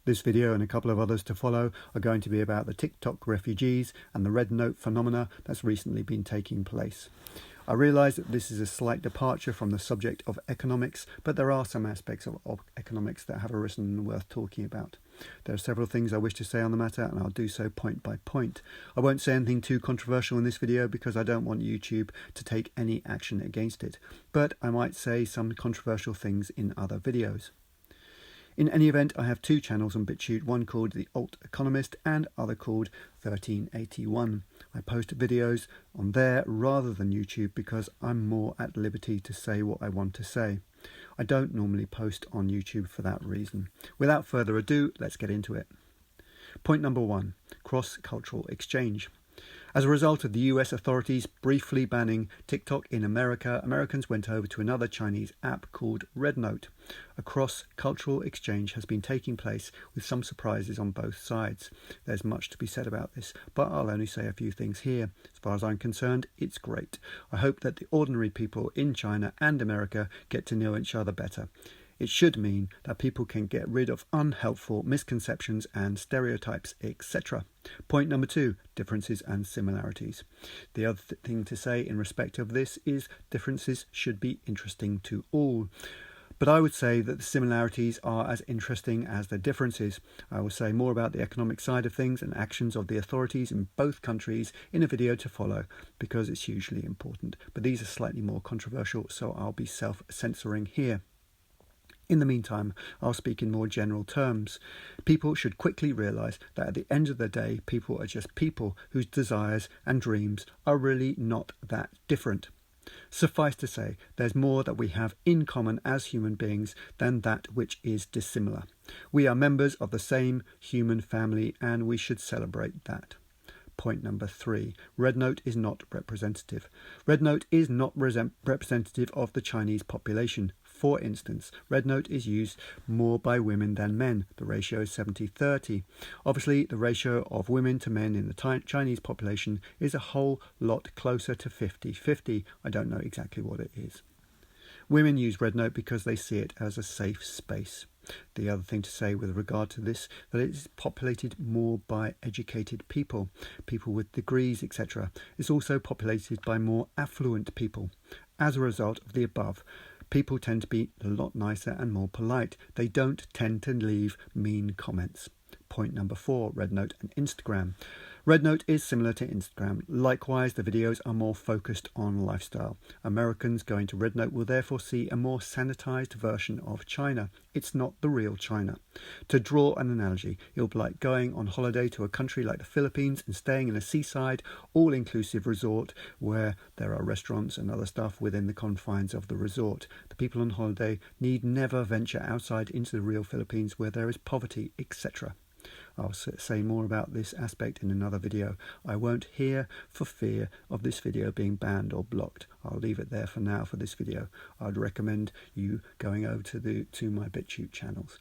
This video and a couple of others to follow are going to be about the TikTok refugees and the Rednote phenomena that's recently been taking place. I realise that this is a slight departure from the subject of economics, but there are some aspects of economics that have arisen and worth talking about. There are several things I wish to say on the matter, and I'll do so point by point. I won't say anything too controversial in this video because I don't want YouTube to take any action against it, but I might say some controversial things in other videos. In any event, I have two channels on Bitchute, one called the Alt Economist and other called 1381. I post videos on there rather than YouTube because I'm more at liberty to say what I want to say. I don't normally post on YouTube for that reason. Without further ado, let's get into it. Point number one, cross-cultural exchange. As a result of the US authorities briefly banning TikTok in America, Americans went over to another Chinese app called Rednote. A cross-cultural exchange has been taking place with some surprises on both sides. There's much to be said about this, but I'll only say a few things here. As far as I'm concerned, it's great. I hope that the ordinary people in China and America get to know each other better. It should mean that people can get rid of unhelpful misconceptions and stereotypes, etc. Point number two, differences and similarities. The other thing to say in respect of this is differences should be interesting to all. But I would say that the similarities are as interesting as the differences. I will say more about the economic side of things and actions of the authorities in both countries in a video to follow because it's hugely important. But these are slightly more controversial, so I'll be self-censoring here. In the meantime, I'll speak in more general terms. People should quickly realise that at the end of the day, people are just people whose desires and dreams are really not that different. Suffice to say, there's more that we have in common as human beings than that which is dissimilar. We are members of the same human family and we should celebrate that. Point number three, Rednote is not representative. Rednote is not representative of the Chinese population. For instance, Rednote is used more by women than men. The ratio is 70-30. Obviously, the ratio of women to men in the Chinese population is a whole lot closer to 50-50. I don't know exactly what it is. Women use Rednote because they see it as a safe space. The other thing to say with regard to this, that it is populated more by educated people, people with degrees, etc. It's also populated by more affluent people. As a result of the above, people tend to be a lot nicer and more polite. They don't tend to leave mean comments. Point number four, Rednote and Instagram. Rednote is similar to Instagram. Likewise, the videos are more focused on lifestyle. Americans going to Rednote will therefore see a more sanitized version of China. It's not the real China. To draw an analogy, it'll be like going on holiday to a country like the Philippines and staying in a seaside, all-inclusive resort where there are restaurants and other stuff within the confines of the resort. The people on holiday need never venture outside into the real Philippines where there is poverty, etc. I'll say more about this aspect in another video. I won't here for fear of this video being banned or blocked. I'll leave it there for now for this video. I'd recommend you going over to my Bitchute channels.